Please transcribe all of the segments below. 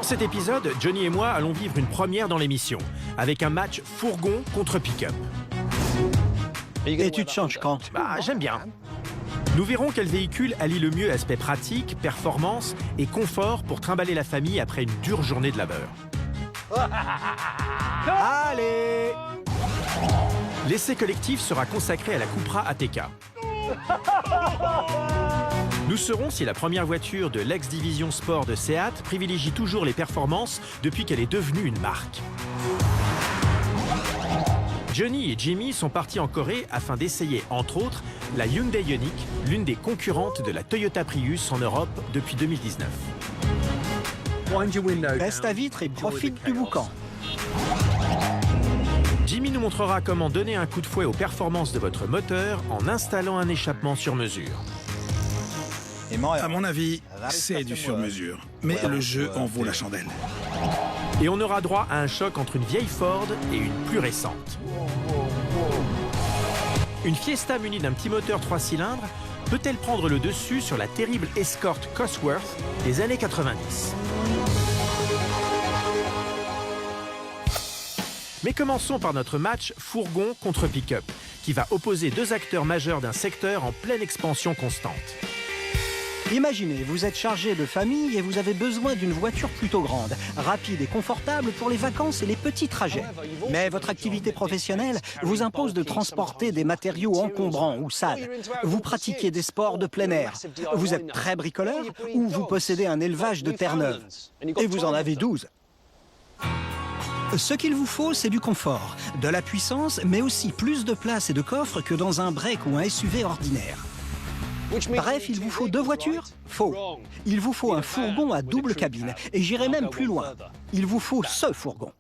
cet épisode, Johnny et moi allons vivre une première dans l'émission, avec un match fourgon contre pick-up. Et tu te changes quand? Bah, j'aime bien. Nous verrons quel véhicule allie le mieux aspect pratique, performance et confort pour trimballer la famille après une dure journée de labeur. Allez! L'essai collectif sera consacré à la Cupra ATK. Nous saurons si la première voiture de l'ex-division sport de Seat privilégie toujours les performances depuis qu'elle est devenue une marque. Johnny et Jimmy sont partis en Corée afin d'essayer, entre autres, la Hyundai Ioniq, l'une des concurrentes de la Toyota Prius en Europe depuis 2019. Baisse ta vitre et profite du boucan. Jimmy nous montrera comment donner un coup de fouet aux performances de votre moteur en installant un échappement sur mesure. À mon avis, c'est du sur-mesure. Mais le jeu en vaut la chandelle. Et on aura droit à un choc entre une vieille Ford et une plus récente. Une Fiesta munie d'un petit moteur 3 cylindres peut-elle prendre le dessus sur la terrible Escort Cosworth des années 90? Mais commençons par notre match fourgon contre pick-up, qui va opposer deux acteurs majeurs d'un secteur en pleine expansion constante. Imaginez, vous êtes chargé de famille et vous avez besoin d'une voiture plutôt grande, rapide et confortable pour les vacances et les petits trajets. Mais votre activité professionnelle vous impose de transporter des matériaux encombrants ou sales. Vous pratiquez des sports de plein air. Vous êtes très bricoleur ou vous possédez un élevage de terre-neuve. Et vous en avez 12. Ce qu'il vous faut, c'est du confort, de la puissance, mais aussi plus de place et de coffre que dans un break ou un SUV ordinaire. Bref, il vous faut deux voitures? Faux. Il vous faut un fourgon à double cabine. Et j'irai même plus loin. Il vous faut ce fourgon.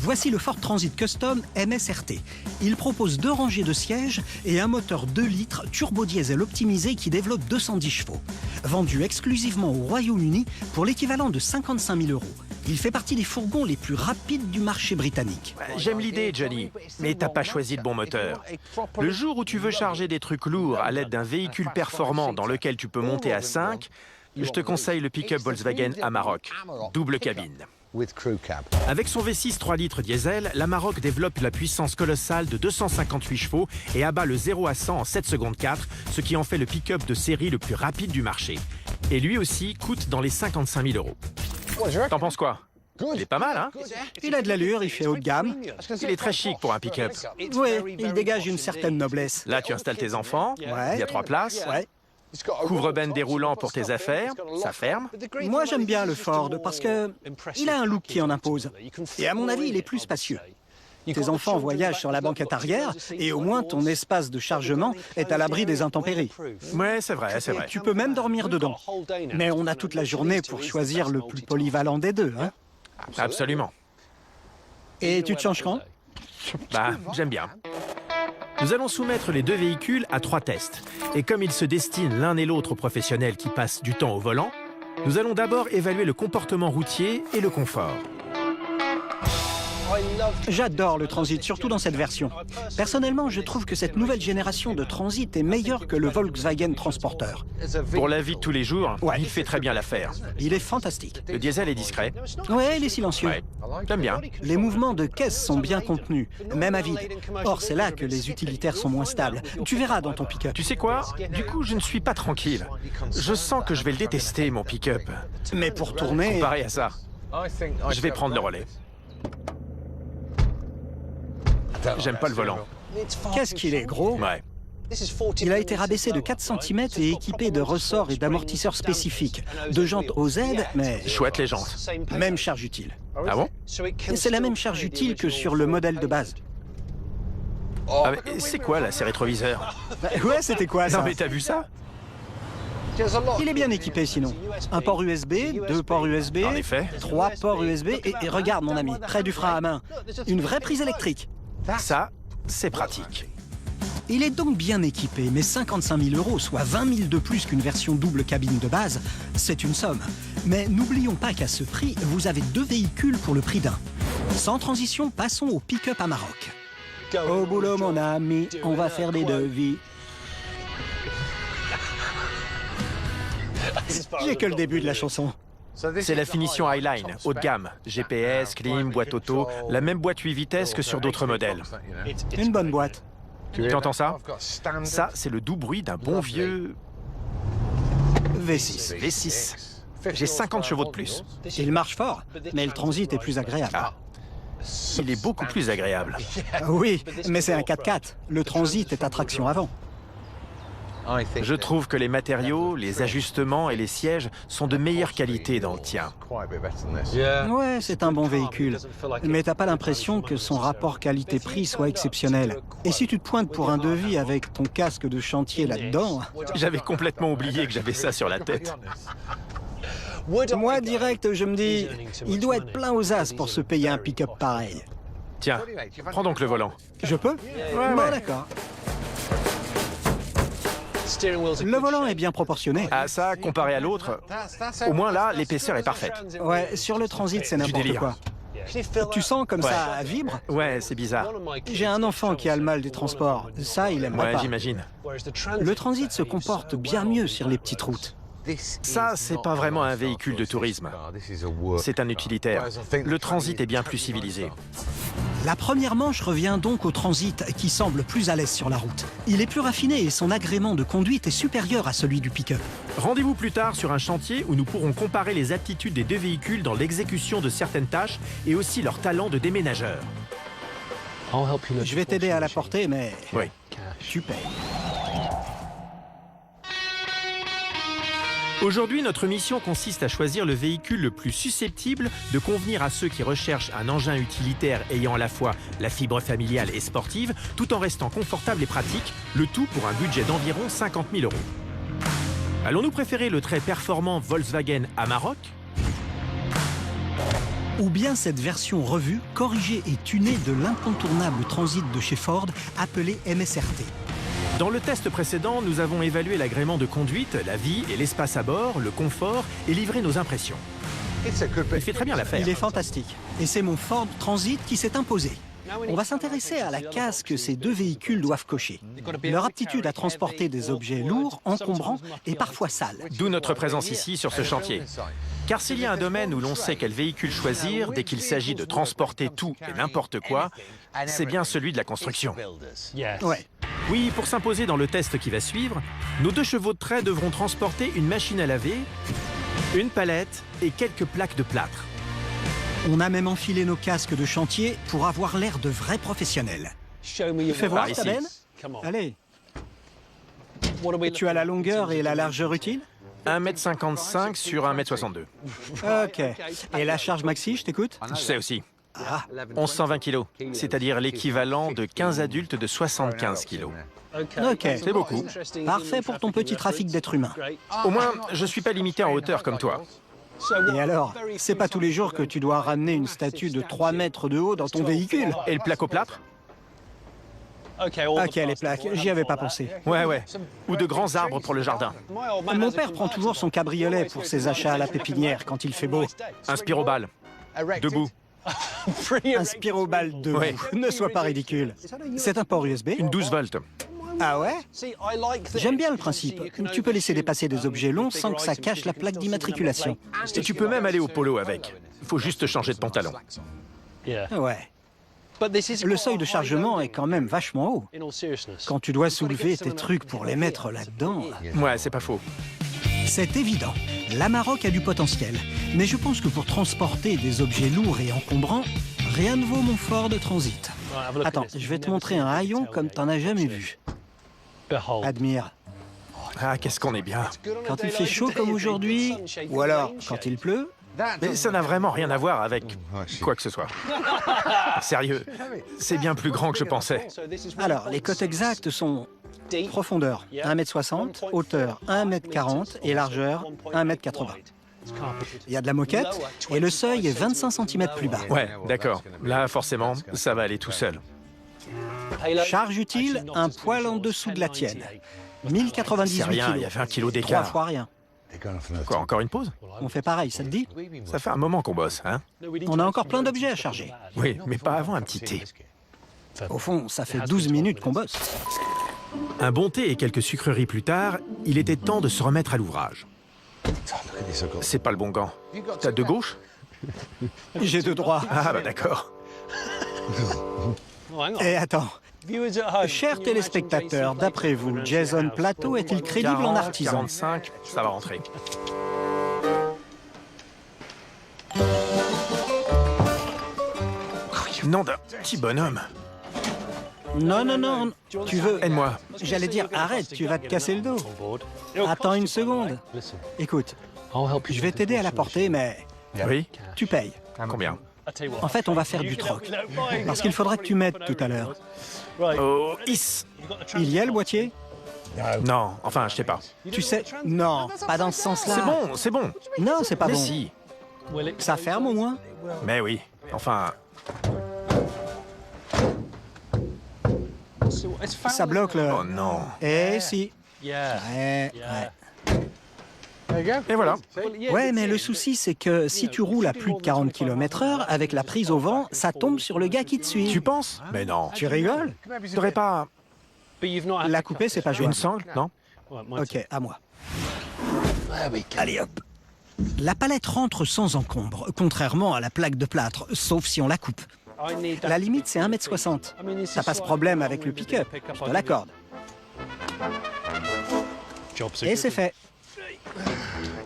Voici le Ford Transit Custom MSRT. Il propose 2 rangées de sièges et un moteur 2 litres turbo-diesel optimisé qui développe 210 chevaux. Vendu exclusivement au Royaume-Uni pour l'équivalent de 55 000 €. Il fait partie des fourgons les plus rapides du marché britannique. J'aime l'idée, Johnny, mais t'as pas choisi le bon moteur. Le jour où tu veux charger des trucs lourds à l'aide d'un véhicule performant dans lequel tu peux monter à 5, je te conseille le pick-up Volkswagen Amarok, double cabine. Avec son V6 3 litres diesel, l'Amarok développe la puissance colossale de 258 chevaux et abat le 0 à 100 en 7 secondes 4, ce qui en fait le pick-up de série le plus rapide du marché. Et lui aussi coûte dans les 55 000 €. T'en penses quoi? Il est pas mal, hein? Il a de l'allure, il fait haut de gamme. Il est très chic pour un pick-up. Oui, il dégage une certaine noblesse. Là, tu installes tes enfants, Ouais. il y a 3 places. Ouais. Couvre-benne déroulant pour tes affaires, ça ferme. Moi, j'aime bien le Ford parce que il a un look qui en impose. Et à mon avis, il est plus spacieux. Tes enfants voyagent sur la banquette arrière et au moins ton espace de chargement est à l'abri des intempéries. Ouais, c'est vrai, c'est vrai. Tu peux même dormir dedans. Mais on a toute la journée pour choisir le plus polyvalent des deux, hein? Absolument. Et tu te changes quand? Bah, j'aime bien. Nous allons soumettre les deux véhicules à 3 tests. Et comme ils se destinent l'un et l'autre aux professionnels qui passent du temps au volant, nous allons d'abord évaluer le comportement routier et le confort. J'adore le Transit, surtout dans cette version. Personnellement, je trouve que cette nouvelle génération de Transit est meilleure que le Volkswagen Transporter. Pour la vie de tous les jours, Ouais. il fait très bien l'affaire. Il est fantastique. Le diesel est discret. Ouais, il est silencieux. Ouais, j'aime bien. Les mouvements de caisse sont bien contenus, même à vide. Or, c'est là que les utilitaires sont moins stables. Tu verras dans ton pick-up. Tu sais quoi? Du coup, je ne suis pas tranquille. Je sens que je vais le détester, mon pick-up. Mais pour tourner... Comparé à ça, je vais prendre le relais. J'aime pas le volant. Qu'est-ce qu'il est gros? Ouais. Il a été rabaissé de 4 cm et équipé de ressorts et d'amortisseurs spécifiques. De jantes OZ, mais Chouette les jantes. même charge utile. Ah bon? Et c'est la même charge utile que sur le modèle de base. Ah, mais c'est quoi là, ces rétroviseurs? Ouais, c'était quoi ça? Non mais t'as vu ça? Il est bien équipé sinon. Un port USB, 2 ports USB, En effet. 3 ports USB et regarde mon ami, près du frein à main, une vraie prise électrique. Ça, c'est pratique. Il est donc bien équipé, mais 55 000 €, soit 20 000 de plus qu'une version double cabine de base, c'est une somme. Mais n'oublions pas qu'à ce prix, vous avez 2 véhicules pour le prix d'un. Sans transition, passons au pick-up Amarok. Au boulot mon ami, on va faire des devis. J'ai que le début de la chanson. C'est la finition Highline, haut de gamme. GPS, clim, boîte auto, la même boîte 8 vitesses que sur d'autres modèles. Une bonne boîte. Tu entends ça? Ça, c'est le doux bruit d'un bon vieux V6. V6. J'ai 50 chevaux de plus. Il marche fort, mais le transit est plus agréable. Ah. Il est beaucoup plus agréable. Oui, mais c'est un 4x4. Le transit est à traction avant. Je trouve que les matériaux, les ajustements et les sièges sont de meilleure qualité dans le tien. Ouais, c'est un bon véhicule. Mais t'as pas l'impression que son rapport qualité-prix soit exceptionnel. Et si tu te pointes pour un devis avec ton casque de chantier là-dedans... J'avais complètement oublié que j'avais ça sur la tête. Moi, direct, je me dis, il doit être plein aux as pour se payer un pick-up pareil. Tiens, prends donc le volant. Je peux? Bon, d'accord. Le volant est bien proportionné. Ah ça, comparé à l'autre, au moins là, l'épaisseur est parfaite. Ouais, sur le transit, c'est n'importe délire. quoi. Tu sens comme ça vibre? Ouais, c'est bizarre. J'ai un enfant qui a le mal des transports. Ça, il aimerait Ouais, pas. j'imagine. Le transit se comporte bien mieux sur les petites routes. Ça, c'est pas vraiment un véhicule de tourisme. C'est un utilitaire. Le transit est bien plus civilisé. La première manche revient donc au transit, qui semble plus à l'aise sur la route. Il est plus raffiné et son agrément de conduite est supérieur à celui du pick-up. Rendez-vous plus tard sur un chantier où nous pourrons comparer les aptitudes des deux véhicules dans l'exécution de certaines tâches et aussi leur talent de déménageur. Je vais t'aider à la porter, mais Oui. tu payes. Aujourd'hui, notre mission consiste à choisir le véhicule le plus susceptible de convenir à ceux qui recherchent un engin utilitaire ayant à la fois la fibre familiale et sportive, tout en restant confortable et pratique, le tout pour un budget d'environ 50 000 €. Allons-nous préférer le très performant Volkswagen Amarok? Ou bien cette version revue, corrigée et tunée de l'incontournable transit de chez Ford, appelé MSRT. Dans le test précédent, nous avons évalué l'agrément de conduite, la vie et l'espace à bord, le confort et livré nos impressions. Il fait très bien l'affaire. Il est fantastique. Et c'est mon Ford Transit qui s'est imposé. On va s'intéresser à la case que ces deux véhicules doivent cocher. Leur aptitude à transporter des objets lourds, encombrants et parfois sales. D'où notre présence ici sur ce chantier. Car s'il y a un domaine où l'on sait quel véhicule choisir dès qu'il s'agit de transporter tout et n'importe quoi, c'est bien celui de la construction. Ouais. Oui, pour s'imposer dans le test qui va suivre, nos 2 chevaux de trait devront transporter une machine à laver, une palette et quelques plaques de plâtre. On a même enfilé nos casques de chantier pour avoir l'air de vrais professionnels. Fais voir Par ta ici. benne. Allez. Tu as la longueur et la largeur utile? 1,55 m sur 1,62 m. Ok. Et la charge maxi, je t'écoute? Je sais aussi. Ah, 1120 kg, c'est-à-dire l'équivalent de 15 adultes de 75 kg. ok. C'est beaucoup. Parfait pour ton petit trafic d'êtres humains. Au moins, je suis pas limité en hauteur comme toi. Et alors, c'est pas tous les jours que tu dois ramener une statue de 3 mètres de haut dans ton véhicule? Et le plaque au plâtre? Ok, les plaques, j'y avais pas pensé. Ouais. Ou de grands arbres pour le jardin. Mon père prend toujours son cabriolet pour ses achats à la pépinière quand il fait beau. Un spirobal. Debout. Un spirobal debout. Ouais. Ne sois pas ridicule. C'est un port USB? Une 12 volts. Ah ouais? J'aime bien le principe. Tu peux laisser dépasser des objets longs sans que ça cache la plaque d'immatriculation. Et tu peux même aller au polo avec. Faut juste changer de pantalon. Ouais. Le seuil de chargement est quand même vachement haut. Quand tu dois soulever tes trucs pour les mettre là-dedans... Ouais, c'est pas faux. C'est évident, l'Amarok a du potentiel. Mais je pense que pour transporter des objets lourds et encombrants, rien ne vaut mon Ford Transit. Attends, je vais te montrer un haillon comme t'en as jamais vu. Admire. Ah, qu'est-ce qu'on est bien. Quand il fait chaud comme aujourd'hui, ou alors quand il pleut... Mais ça n'a vraiment rien à voir avec quoi que ce soit. Sérieux, c'est bien plus grand que je pensais. Alors, les cotes exactes sont profondeur 1,60 m, hauteur 1,40 m et largeur 1,80 m. Il y a de la moquette et le seuil est 25 cm plus bas. Ouais, d'accord. Là, forcément, ça va aller tout seul. Charge utile, un poil en dessous de la tienne. 1098 C'est rien, kg. il y a 20 kilos 3 d'écart. fois rien. Quoi, encore une pause? On fait pareil, ça te dit? Ça fait un moment qu'on bosse, hein? On a encore plein d'objets à charger. Oui, mais pas avant un petit thé. Au fond, ça fait 12 minutes qu'on bosse. Un bon thé et quelques sucreries plus tard, il était temps de se remettre à l'ouvrage. C'est pas le bon gant. T'as de gauche? J'ai de droit. Ah bah d'accord. Et attends. Chers téléspectateurs, d'après vous, Jason Plato est-il crédible en 40, artisan? 45, ça va rentrer. Nom d'un petit bonhomme. Non, non, non. Tu veux... Aide-moi. J'allais dire, arrête, tu vas te casser le dos. Attends une seconde. Écoute, je vais t'aider à la porter, mais Oui? tu payes. Combien? En fait, on va faire du troc. Parce qu'il faudra que tu m'aides tout à l'heure. Oh, is. Il y a le boîtier? Non, enfin, je sais pas. Tu sais... Non, pas dans ce sens-là. C'est bon, c'est bon. Non, c'est pas Mais bon. si. Ça ferme au moins? Mais oui. Enfin, Ça bloque le... oh non. Eh si. Ouais. Et voilà. Ouais, mais le souci, c'est que si tu roules à plus de 40 km/h, avec la prise au vent, ça tombe sur le gars qui te suit. Tu penses? Mais non. Tu rigoles? T'aurais pas La couper, c'est pas une jouable. sangle, non? Ok, à moi. Allez hop. La palette rentre sans encombre, contrairement à la plaque de plâtre, sauf si on la coupe. La limite, c'est 1,60 m. Ça passe problème avec le pick-up, je te l'accorde. Et c'est fait.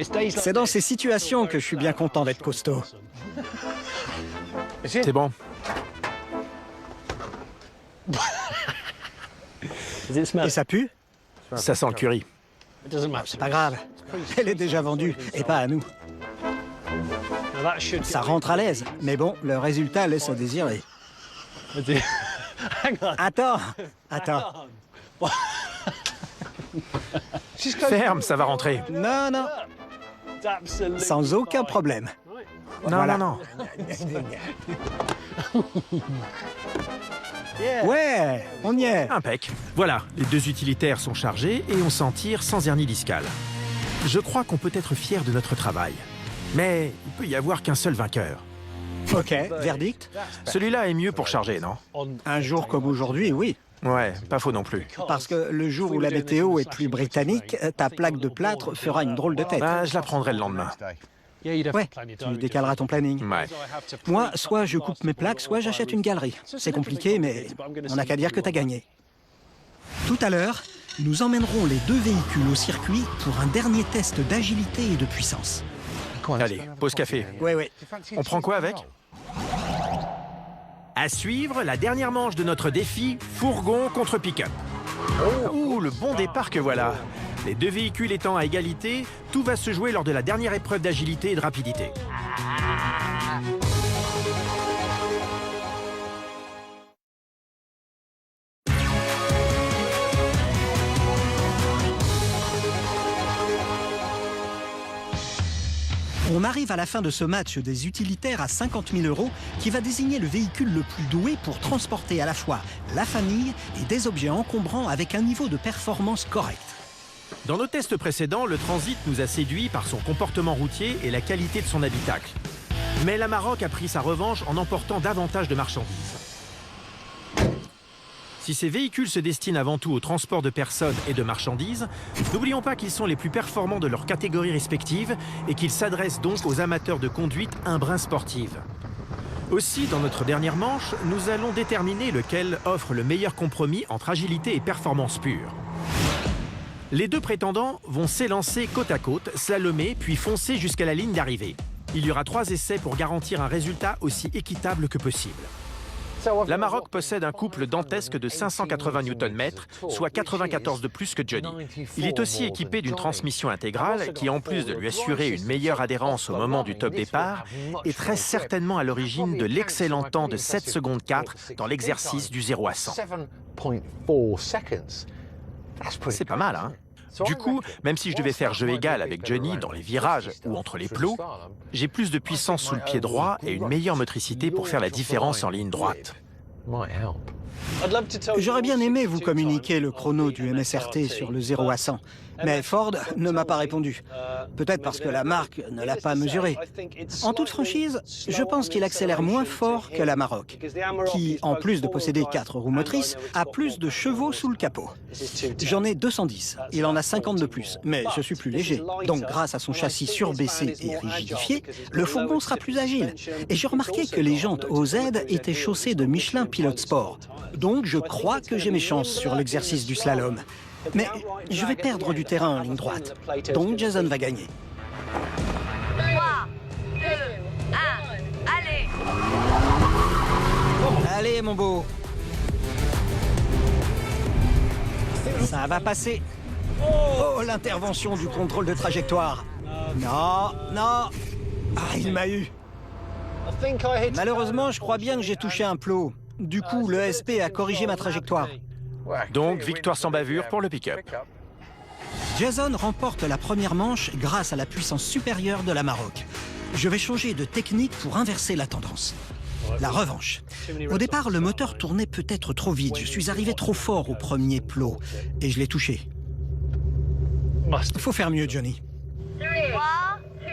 C'est dans ces situations que je suis bien content d'être costaud. C'est bon. Et ça pue? Ça sent le curry. C'est pas grave. Elle est déjà vendue, et pas à nous. Ça rentre à l'aise, mais bon, le résultat laisse à désirer. Attends. Ferme, ça va rentrer. Non, non, sans aucun problème. Non, Voilà. non, non. Ouais, on y est. Impec. Voilà, les deux utilitaires sont chargés et on s'en tire sans hernie discale. Je crois qu'on peut être fier de notre travail. Mais il peut y avoir qu'un seul vainqueur. Ok, verdict? Celui-là est mieux pour charger, non? Un jour comme aujourd'hui, oui. Ouais, pas faux non plus. Parce que le jour où la météo est plus britannique, ta plaque de plâtre fera une drôle de tête. Bah, je la prendrai le lendemain. Ouais, tu décaleras ton planning. Ouais. Moi, soit je coupe mes plaques, soit j'achète une galerie. C'est compliqué, mais on n'a qu'à dire que t'as gagné. Tout à l'heure, nous emmènerons les deux véhicules au circuit pour un dernier test d'agilité et de puissance. Allez, pause café. Ouais. On prend quoi avec? À suivre, la dernière manche de notre défi, fourgon contre pick-up. Ouh, le bon départ que voilà. Les deux véhicules étant à égalité, tout va se jouer lors de la dernière épreuve d'agilité et de rapidité. On arrive à la fin de ce match des utilitaires à 50 000 € qui va désigner le véhicule le plus doué pour transporter à la fois la famille et des objets encombrants avec un niveau de performance correct. Dans nos tests précédents, le Transit nous a séduits par son comportement routier et la qualité de son habitacle. Mais l'Amarok a pris sa revanche en emportant davantage de marchandises. Si ces véhicules se destinent avant tout au transport de personnes et de marchandises, n'oublions pas qu'ils sont les plus performants de leur catégorie respective et qu'ils s'adressent donc aux amateurs de conduite un brin sportive. Aussi, dans notre dernière manche, nous allons déterminer lequel offre le meilleur compromis entre agilité et performance pure. Les deux prétendants vont s'élancer côte à côte, slalomer, puis foncer jusqu'à la ligne d'arrivée. Il y aura 3 essais pour garantir un résultat aussi équitable que possible. L'Amarok possède un couple dantesque de 580 Nm, soit 94 de plus que Johnny. Il est aussi équipé d'une transmission intégrale qui, en plus de lui assurer une meilleure adhérence au moment du top départ, est très certainement à l'origine de l'excellent temps de 7 secondes 4 dans l'exercice du 0 à 100. C'est pas mal, hein? Du coup, même si je devais faire jeu égal avec Johnny dans les virages ou entre les plots, j'ai plus de puissance sous le pied droit et une meilleure motricité pour faire la différence en ligne droite. J'aurais bien aimé vous communiquer le chrono du MSRT sur le 0 à 100, mais Ford ne m'a pas répondu. Peut-être parce que la marque ne l'a pas mesuré. En toute franchise, je pense qu'il accélère moins fort que l'Amarok, qui, en plus de posséder 4 roues motrices, a plus de chevaux sous le capot. J'en ai 210, il en a 50 de plus, mais je suis plus léger. Donc grâce à son châssis surbaissé et rigidifié, le fourgon sera plus agile. Et j'ai remarqué que les jantes OZ étaient chaussées de Michelin Pilot Sport. Donc je crois que j'ai mes chances sur l'exercice du slalom. Mais je vais perdre du terrain en ligne droite. Donc Jason va gagner. 3, 2, 1, allez! Allez mon beau. Ça va passer. Oh, l'intervention du contrôle de trajectoire. Non, non. Ah, il m'a eu. Malheureusement, je crois bien que j'ai touché un plot. Du coup, le SP a corrigé ma trajectoire. Donc, victoire sans bavure pour le pick-up. Jason remporte la première manche grâce à la puissance supérieure de l'Amarok. Je vais changer de technique pour inverser la tendance. La revanche. Au départ, le moteur tournait peut-être trop vite. Je suis arrivé trop fort au premier plot et je l'ai touché. Faut faire mieux, Johnny. 3, 2,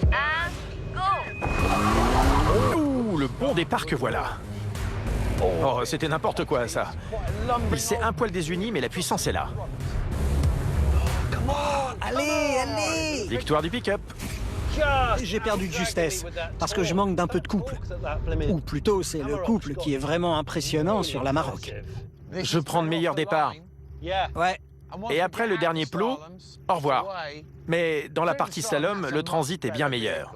1, go! Ouh, le bon départ que voilà. Oh, c'était n'importe quoi, ça. Il s'est un poil désuni, mais la puissance est là. Allez, allez! Victoire du pick-up. J'ai perdu de justesse parce que je manque d'un peu de couple. Ou plutôt, c'est le couple qui est vraiment impressionnant sur l'Amarok. Je prends de meilleurs départs. Ouais. Et après le dernier plot, au revoir. Mais dans la partie slalom, le transit est bien meilleur.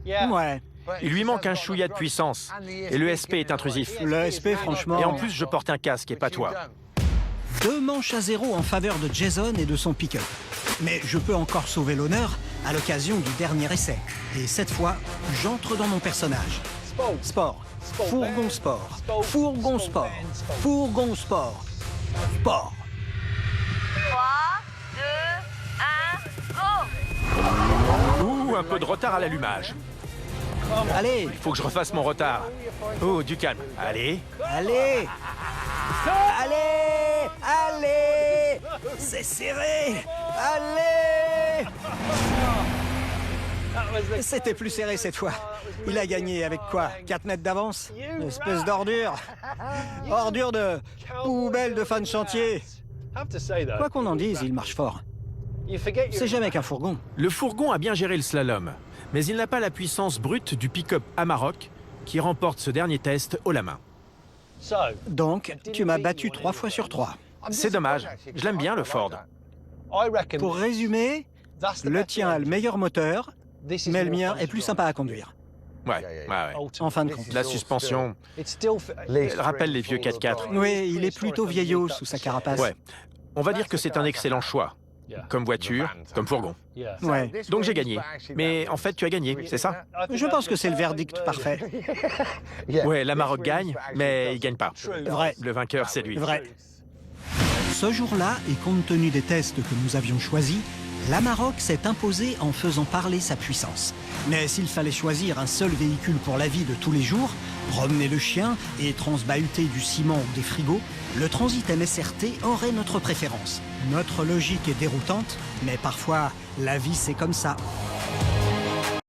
Ouais. Il lui manque un chouïa de puissance. Et le SP est intrusif. Le SP, franchement... Et en plus, je porte un casque et pas toi. 2 manches à 0 en faveur de Jason et de son pick-up. Mais je peux encore sauver l'honneur à l'occasion du dernier essai. Et cette fois, j'entre dans mon personnage. Sport. Fourgon sport. Fourgon sport. Fourgon sport. Sport. 3, 2, 1, go! Ouh, un peu de retard à l'allumage. Allez, Il faut que je refasse mon retard. Oh, du calme. Allez. allez. Allez, allez. C'est serré. Allez. C'était plus serré cette fois. Il a gagné avec quoi? 4 mètres d'avance? Espèce d'ordure. Ordure de poubelle de fin de chantier. Quoi qu'on en dise, il marche fort. C'est jamais qu'un fourgon. Le fourgon a bien géré le slalom, mais il n'a pas la puissance brute du pick-up Amarok qui remporte ce dernier test haut la main. Donc, tu m'as battu 3 fois sur 3. C'est dommage. Je l'aime bien, le Ford. Pour résumer, le tien a le meilleur moteur, mais le mien est plus sympa à conduire. Ouais. En fin de compte. La suspension, elle rappelle les vieux 4x4. Oui, il est plutôt vieillot sous sa carapace. Ouais. On va dire que c'est un excellent choix. Comme voiture, comme fourgon. Ouais. Donc j'ai gagné. Mais en fait, tu as gagné, c'est ça? Je pense que c'est le verdict parfait. Ouais, l'Amarok gagne, mais il gagne pas. Vrai. Le vainqueur, c'est lui. Vrai. Ce jour-là, et compte tenu des tests que nous avions choisis, l'Amarok s'est imposé en faisant parler sa puissance. Mais s'il fallait choisir un seul véhicule pour la vie de tous les jours, promener le chien et transbahuter du ciment ou des frigos, le Transit MSRT aurait notre préférence. Notre logique est déroutante, mais parfois, la vie c'est comme ça.